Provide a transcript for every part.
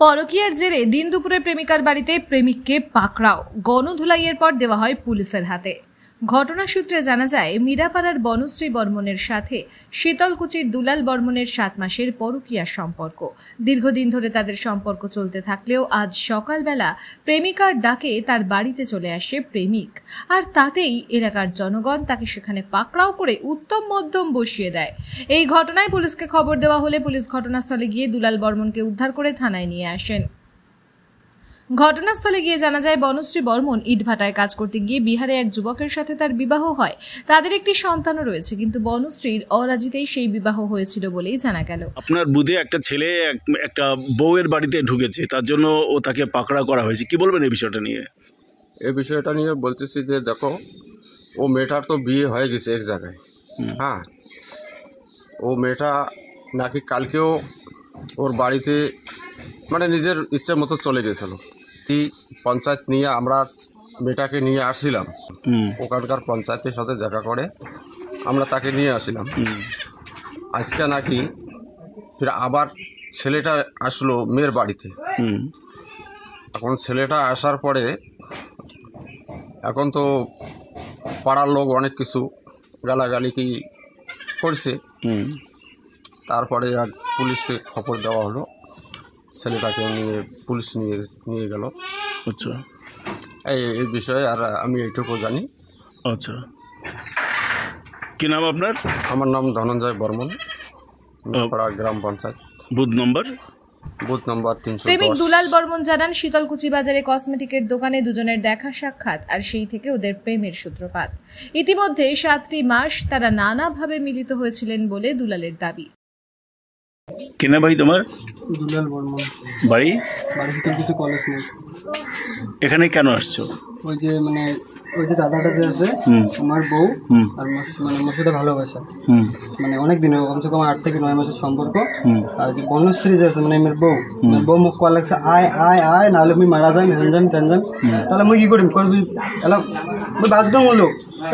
পরকীয়ার জেরে দিন দুপুরে প্রেমিকার বাড়িতে প্রেমিককে পাকড়াও, গণধোলাইয়ের পর দেওয়া হয় পুলিশের হাতে। ঘটনা সূত্রে জানা যায়, মিরাপাড়ার বনশ্রী বর্মনের সাথে শীতলকুচির দুলাল বর্মনের 7 মাসের পরকীয়ার সম্পর্ক। দীর্ঘদিন ধরে তাদের সম্পর্ক চলতে থাকলেও আজ সকালবেলা প্রেমিকার ডাকে তার বাড়িতে চলে আসে প্রেমিক, আর তাতেই এলাকার জনগণ তাকে সেখানে পাকড়াও করে উত্তম মধ্যম বসিয়ে দেয়। এই ঘটনায় পুলিশকে খবর দেওয়া হলে পুলিশ ঘটনাস্থলে গিয়ে দুলাল বর্মনকে উদ্ধার করে থানায় নিয়ে আসেন। ঘটনাস্থলে গিয়ে জানা যায়, বনশ্রী বর্মন ইটভাটায় কাজ করতে গিয়ে বিহারে এক যুবকের সাথে তার বিবাহ হয়। তাদের একটি সন্তানও রয়েছে, কিন্তু বনশ্রীর অরাজিতেই সেই বিবাহ হয়েছিল বলেই জানা গেল। আপনার বুধে একটা ছেলে একটা বউয়ের বাড়িতে ঢুকেছে, তার জন্য ও তাকে পাকড়া করা হয়েছে, কি বলবেন এই বিষয়টা নিয়ে? এই বিষয়টা নিয়ে বলতেছি যে দেখো, ও মেয়েটার তো বিয়ে হয়ে গেছে এক জায়গায়। হ্যাঁ, ও মেয়েটা নাকি কালকেও ওর বাড়িতে মানে নিজের ইচ্ছা মতো চলে গেছিল। এই পঞ্চায়েত নিয়ে আমরা মেয়েটাকে নিয়ে আসছিলাম, ওখানকার পঞ্চায়েতের সাথে দেখা করে আমরা তাকে নিয়ে আসছিলাম। আজকে নাকি ফির আবার ছেলেটা আসলো মেয়ের বাড়িতে। এখন ছেলেটা আসার পরে এখন তো পাড়ার লোক অনেক কিছু গালাগালি কি করছে। তারপরে আর পুলিশকে খবর দেওয়া হলো, ছেলেটাকে নিয়ে পুলিশ নিয়ে গেল। আচ্ছা, এই বিষয়ে আর আমি এইটুকু জানি। আচ্ছা, কি নাম আপনার? আমার নাম ধনঞ্জয় বর্মন, পাড়া গ্রাম পঞ্চায়েত, বুথ নম্বর 310। প্রেমিক দুলাল বর্মন জানান, শীতলকুচি বাজারে কসমেটিকের দোকানে দুজনের দেখা সাক্ষাৎ, আর সেই থেকে ওদের প্রেমের সূত্রপাত। ইতিমধ্যে 7টি মাস তারা নানাভাবে মিলিত হয়েছিলেন বলে দুলালের দাবি। কেনা ভাই তোমার? দুলাল বর্মন। বাড়ি? বাড়িতে কিছু কলেজ নেই। এখানে কেন আসছো? ওই যে দাদাটা যে আছে, আমার বউ আর মোর সাথে ভালোবাসা, মানে অনেক দিন, কমসে কম 8 থেকে 9 মাসের সম্পর্ক। আর যে বনশ্রী যে আছে, মানে আমার বউ মুখ কয়া লাগছে, আয় আয় আয়, নাহলে আমি মারা যাই, হেন যাম। তাহলে মুই কি করিম, বাধ্য হলো,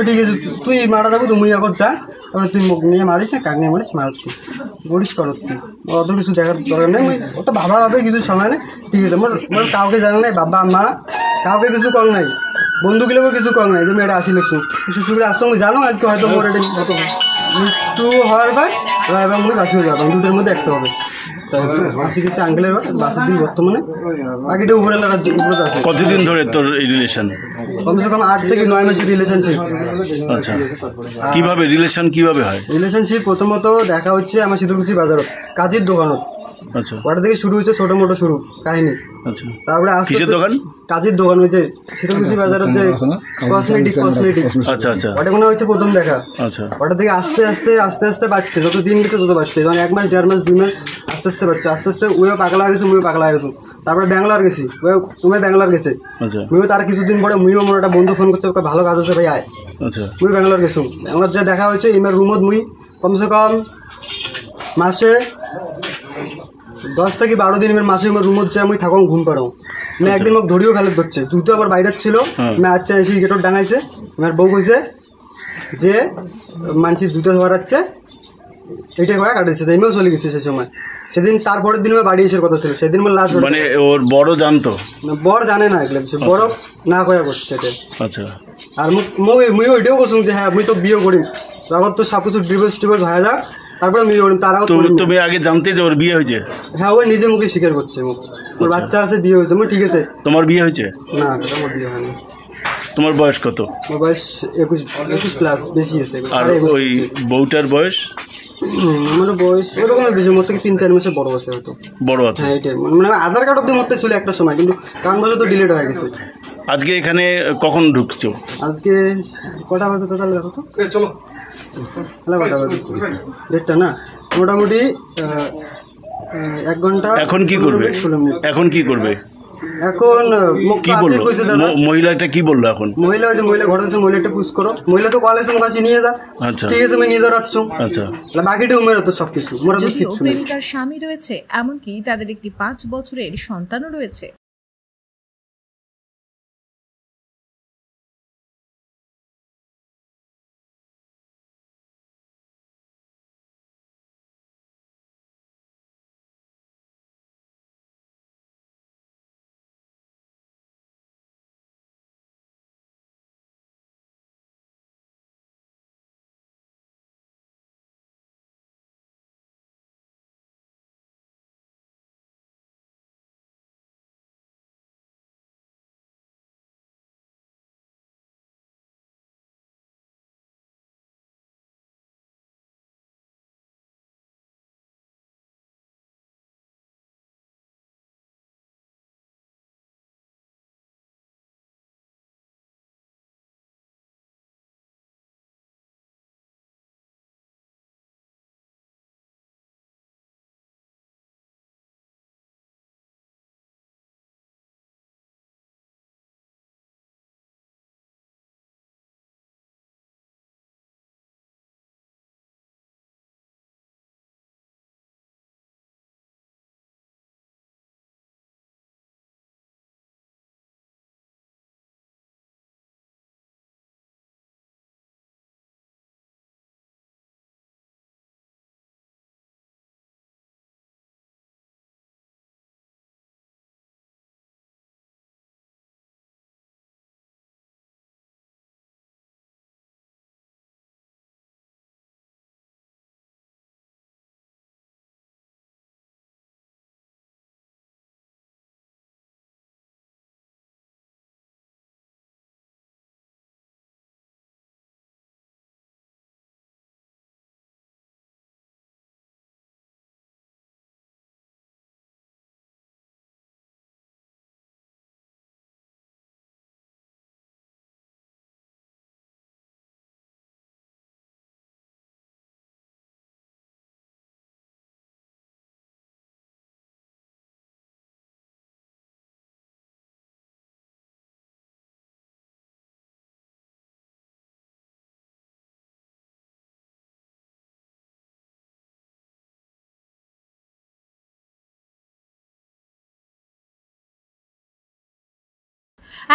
ঠিক আছে তুই মারা যাবো, তুমি এখন যা, তারপরে তুই মুখ নিয়ে মারিস না, কাক নিয়ে মারিস, করিস কর, তুই অত কিছু দেখার দরকার নেই। ওটা ভাবে কিছু সময় নেই, ঠিক আছে। মোর কাউকে জানা নাই, বাবা মা কাউকে কিছু কল নাই, বন্ধুগুলোকে কিছু কল নাই যে মেয়েটা আসি লিখছো শ্বশুরে আসছো। আমি জানো আজকে হয়তো মোর এটা মৃত্যু হওয়ার পর এবং মুই বাঁচি হয়ে যাবো, দুটোর মধ্যে একটা হবে। আসি গেছে আঙ্কেলের বাসের দিন বর্তমানে, বাকিটা উপরে আছে। কতদিন ধরে তোর এই রিলেশন? কমসে কম 8 থেকে 9 মাসের রিলেশনশিপ। আচ্ছা, কিভাবে রিলেশন কিভাবে হয়? রিলেশনশিপ প্রথমত দেখা হচ্ছে আমার শীতলকুচি বাজারত কাজের দোকানত। আচ্ছা, ওটা থেকে শুরু হচ্ছে ছোট মোটো শুরু কাহিনী। আচ্ছা, তারপরে কিসের দোকান? কাজের দোকান হয়েছে শীতলকুচি বাজারের যে কসমেটিক। আচ্ছা আচ্ছা, ওটা কোনো হচ্ছে প্রথম দেখা। আচ্ছা, ওটা থেকে আস্তে আস্তে বাড়ছে, যত দিন গেছে তত বাড়ছে, যেমন 1 মাস 1.5 মাস 2 মাস আস্তে আস্তে বাড়ছে। আস্তে আস্তে ওইও পাগলা হয়ে গেছে, মুইও পাগলা হয়ে গেছি। তারপরে ব্যাঙ্গালোর গেছি, তুমি ব্যাঙ্গালোর গেছে, মুইও তার কিছুদিন পরে মুইও মনে একটা বন্ধু ফোন করছে, ওকে ভালো কাজ আছে ভাই আয়। আচ্ছা, মুই ব্যাঙ্গালোর গেছি, আমার যে দেখা হয়েছে ইমের রুমত মুই কমসে কম মাসে 10 থেকে 12 দিন ইমের মাসে ইমের রুমত যে আমি থাকুন ঘুম পাড়ো। আমি একদিন মোক ধরিও ফেলত করছে, জুতো আবার বাইরে ছিল, আমি আচ্ছা এসে গেটর ডাঙাইছে। আমার বউ কইছে যে মানুষের জুতো ধরাচ্ছে, এইটাই হয়ে কাটেছে, এমনিও চলে গেছে সেই সময়। সেদিন তারপরের দিন আমার বাড়ি এসে কথা ছিল, সেদিন আমার লাস্ট। মানে ওর বড় জানতো? বড় জানে না, এগুলো বড় না কয়া করছে এটা। আচ্ছা, আর মুই ওইটাও করছুন যে হ্যাঁ মুই তো বিয়ে করিম, তখন তো সব কিছু ডিভোর্স হয়ে যাক, তারপরে বিয়ে করিম। তারাও তুমি আগে জানতে যে ওর বিয়ে হয়েছে? হ্যাঁ, ওই নিজে মুখে স্বীকার করছে, ওর বাচ্চা আছে, বিয়ে হয়েছে। ঠিক আছে, তোমার বিয়ে হয়েছে? না, আমার বিয়ে হয়নি। তোমার বয়স কত? আমার বয়স 21 প্লাস, বেশি আছে। আর ওই বউটার বয়স? আমার বয়স ওরকম বেশি, মোট থেকে 3-4 মাসের বড় আছে হয়তো। বড় আছে? হ্যাঁ, এটাই মানে আধার কার্ড অব্দি মধ্যে ছিল একটা সময়, কিন্তু কারণ বছর তো ডিলিট হয়ে গেছে। আজকে এখানে কখন ঢুকছো? আজকে কটা বাজে তো, তাহলে দেখো তো, চলো কটা বাজে, ডেটটা না মোটামুটি 1 ঘন্টা। এখন কি করবে? এখন কি করবে? এখন কি বললো মহিলাটা? কি বললো এখন? মহিলা ঘরে আছে, মহিলাটা পুশ করো, মহিলা তো কলেজ কাছে নিয়ে যা। আচ্ছা, ঠিক আছে, আমি নিয়ে যাচ্ছ। আচ্ছা, বাকিটা উমের তো সবকিছু। যদিও প্রেমিকার স্বামী রয়েছে, এমনকি তাদের একটি 5 বছরের সন্তানও রয়েছে।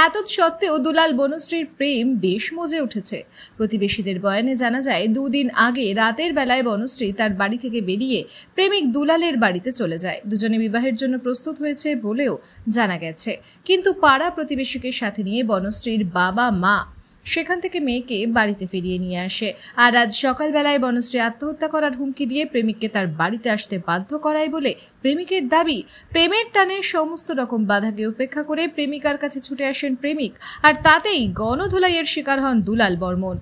এত সত্ত্বেও দুলাল বনশ্রীর প্রেম বেশ মজে উঠেছে। প্রতিবেশীদের বয়ানে জানা যায়, 2 দিন আগে রাতের বেলায় বনশ্রী তার বাড়ি থেকে বেরিয়ে প্রেমিক দুলালের বাড়িতে চলে যায়। দুজনে বিবাহের জন্য প্রস্তুত হয়েছে বলেও জানা গেছে। কিন্তু পাড়া প্রতিবেশীকে সাথে নিয়ে বনশ্রীর বাবা মা সেখান থেকে মেয়েকে বাড়িতে ফিরিয়ে নিয়ে আসে। আর আজ সকালবেলায় বনশ্রী আত্মহত্যা করার হুমকি দিয়ে প্রেমিককে তার বাড়িতে আসতে বাধ্য করায় বলে প্রেমিকের দাবি। প্রেমের টানে সমস্ত রকম বাধাকে উপেক্ষা করে প্রেমিকার কাছে ছুটে আসেন প্রেমিক, আর তাতেই গণধোলাইয়ের শিকার হন দুলাল বর্মন।